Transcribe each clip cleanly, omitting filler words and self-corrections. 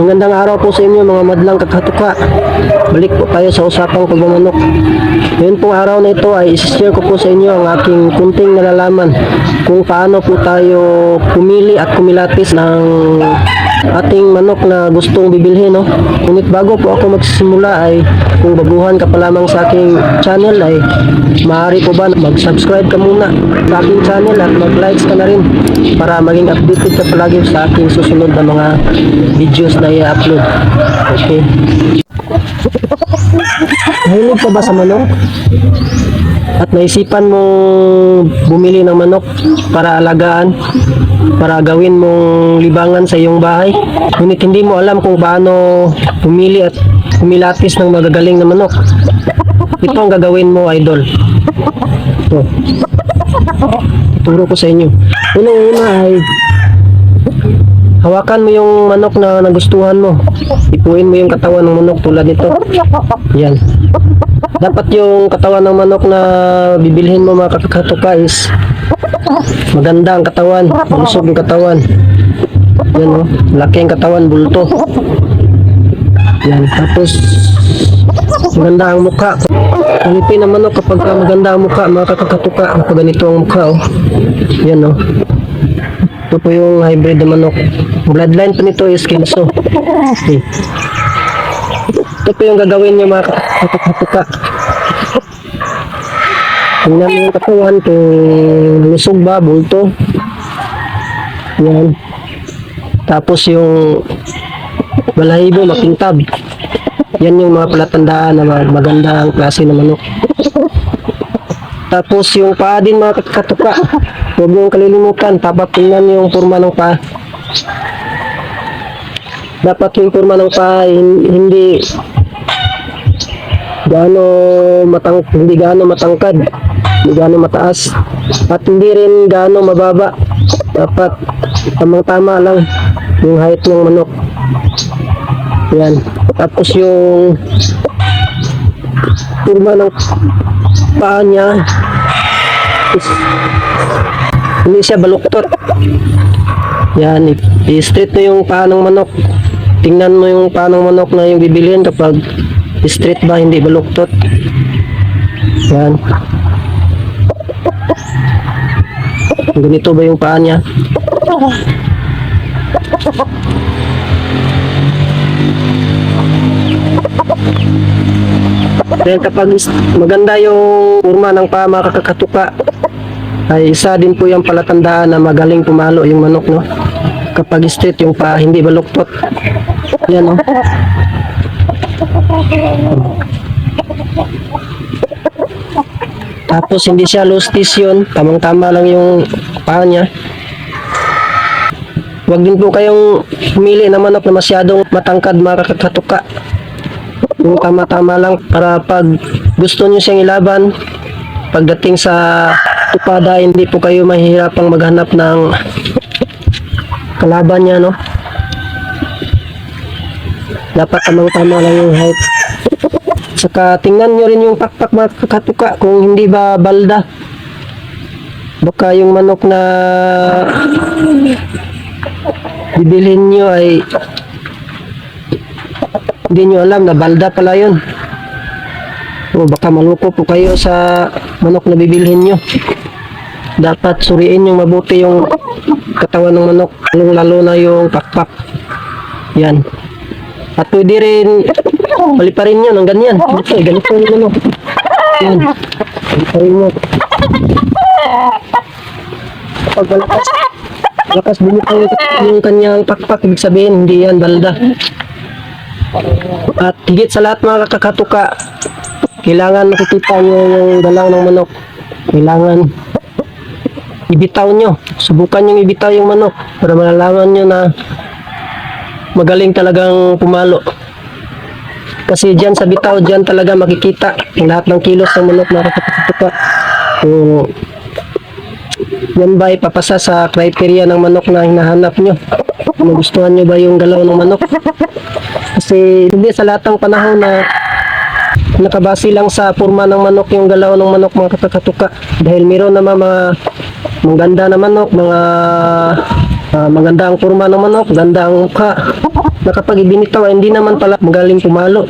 Magandang araw po sa inyo mga madlang kakatuka. Balik po tayo sa usapang pagmamanok. Ngayon pong araw na ito ay isi-share ko po sa inyo ang aking kunting nalalaman kung paano po tayo pumili at kumilatis ng ating manok na gustong bibilhin, no? Ngunit bago po ako magsisimula ay kung baguhan ka pa lamang sa aking channel ay maaari po ba mag-subscribe ka muna sa aking channel at mag-likes ka na rin para maging updated ka palagi sa aking susunod na mga videos na i-upload. Okay. Mahilig ka ba sa manok? At naisipan mong bumili ng manok para alagaan, para gawin mong libangan sa iyong bahay, ngunit hindi mo alam kung paano pumili at kumilatis ng magagaling na manok. Ito ang gagawin mo, idol. Ito. Turo ko sa inyo. Unang-una ay hawakan mo yung manok na nagustuhan mo. Ipuin mo yung katawan ng manok tulad nito. Yan. Dapat yung katawan ng manok na bibilhin mo mga kakatuka is maganda ang katawan, malusog ang katawan. Yan, oh, laki ang katawan, bulto. Yan, tapos maganda ang mukha. Alipin ang manok kapag maganda ang mukha, mga kakatuka. Kapag ganito ang mukha, oh. Yan, oh. Ito po yung hybrid na manok. Bloodline po nito is Kelso. Okay. Ito po yung gagawin nyo mga kakatuka. Tingnan mo yung katawan kung lusog ba, bulto. Yan. Tapos yung balahibo, makintab. Yan yung mga palatandaan na maganda ang klase ng manok. Tapos yung paa din mga kakatuka. Huwag mong kalilimutan. Dapat tingnan yung forma ng paa. Dapat yung forma ng paa hindi gaano matangkad, hindi gaano mataas, at hindi rin gaano mababa. Dapat tamang-tama lang yung height ng manok. Yan. Tapos yung forma ng paa niya is hindi siya baluktot. Yan, i-straight mo yung paa ng manok. Tingnan mo yung paa ng manok na yung bibilihin kapag straight ba, hindi baluktot. Yan. Ganito ba yung paa niya? Then kapag maganda yung forma ng paa mga kakatuka, ay isa din po yung palatandaan na magaling pumalo yung manok, no? Kapag straight yung paa, hindi baluktot. Yan, no? Tapos hindi siya loose yun, tamang-tama lang yung paa niya. Huwag din po kayong pumili ng manok na masyadong matangkad mga kakatuka. Yung tama-tama lang para pag gusto nyo siyang ilaban, pagdating sa tupada, hindi po kayo mahihirapang maghanap ng kalaban niya, no? Dapat tamang-tama lang yung height. Saka tingnan nyo rin yung pakpak mga kakatuka kung hindi ba balda. Baka yung manok na bibilhin nyo ay hindi nyo alam na balda pala yun. O baka maluko po kayo sa manok na bibilhin nyo. Dapat suriin yung mabuti yung katawan ng manok, lalo na yung pakpak. Yan. At pwede rin paliparin nyo ng ganyan. Ganito yung manok. Yan. Paliparin mo. Kapag lakas bumitaw yung kanyang pakpak, ibig sabihin hindi yan balda. At higit sa lahat mga kakatuka, kailangan makikita nyo yung galaw ng manok. Kailangan ibitaw nyo. Subukan nyo ibitaw yung manok para malalaman nyo na magaling talagang pumalo. Kasi dyan sa bitaw, dyan talaga makikita yung lahat ng kilos ng manok na kakatuka. Kung yan ba ipapasa sa criteria ng manok na hinahanap nyo. Kung gustuhan nyo ba yung galaw ng manok. Kasi hindi sa lahat ng panahon na nakabase lang sa forma ng manok yung galaw ng manok mga kakatuka. Dahil meron naman mga ganda na manok, mga maganda ang forma ng manok, ganda ang mukha. Na kapag ibinitaw, ay hindi naman pala magaling pumalo.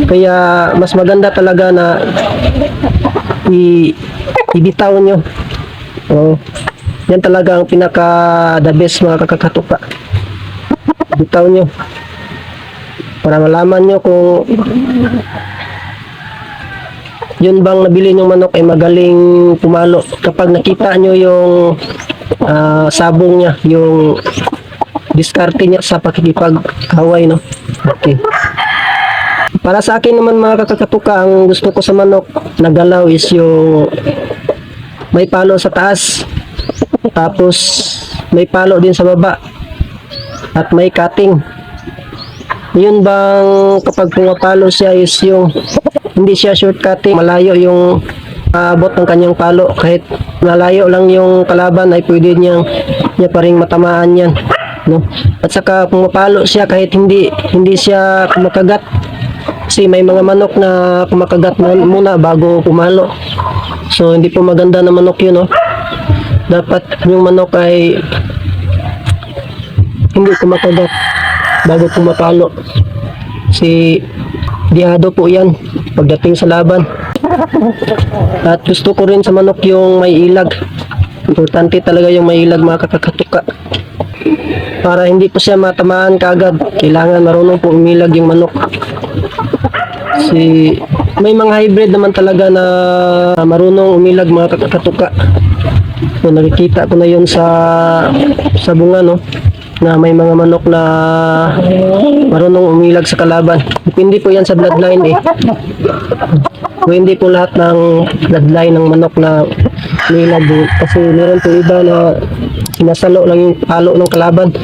Kaya mas maganda talaga na ibitaw nyo. Yan talaga ang pinaka the best mga kakatuka. Ibitaw nyo. Para malaman nyo kung yun bang nabili nyong manok ay magaling pumalo. Kapag nakita nyo yung sabong niya, yung diskarte niya sa pakikipag-away, no? Okay. Para sa akin naman mga kakatuka, ang gusto ko sa manok na galaw is yung may palo sa taas, tapos may palo din sa baba, at may cutting. Yun bang kapag pumapalo siya is yung hindi siya short cutting, malayo yung abot ng kanyang palo. Kahit malayo lang yung kalaban ay pwede niya pa ring matamaan yan, no? At saka pumapalo siya kahit hindi siya kumakagat, kasi may mga manok na kumakagat muna bago pumalo. So hindi po maganda na manok yun, no? Dapat yung manok ay hindi kumakagat bago pumapalo, kasi dihado po yan pagdating sa laban. At gusto ko rin sa manok yung may ilag. Importante talaga yung may ilag mga kakatuka, para hindi po siya matamaan kagad. Kailangan marunong po umilag yung manok. Kasi may mga hybrid naman talaga na marunong umilag mga kakatuka. So, nakikita ko na yun sa bunga, no? Na may mga manok na marunong umilag sa kalaban. Depende po yan sa bloodline eh. So, hindi po lahat ng bloodline ng manok na umilag eh. Kasi meron po iba na sinasalo lang yung palo ng kalaban.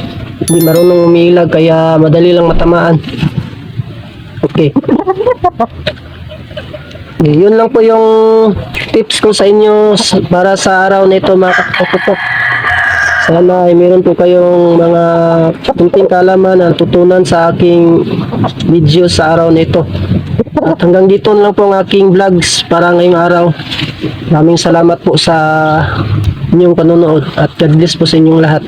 Hindi marunong umilag kaya madali lang matamaan. Okay. Yun lang po yung tips ko sa inyo para sa araw na ito mga kakatutok. Sana ay meron po kayong mga kunting kaalaman na tutunan sa aking video sa araw na ito. At hanggang dito lang po ang aking vlogs para ngayong araw. Maraming salamat po sa inyong panonood at God bless po sa inyong lahat.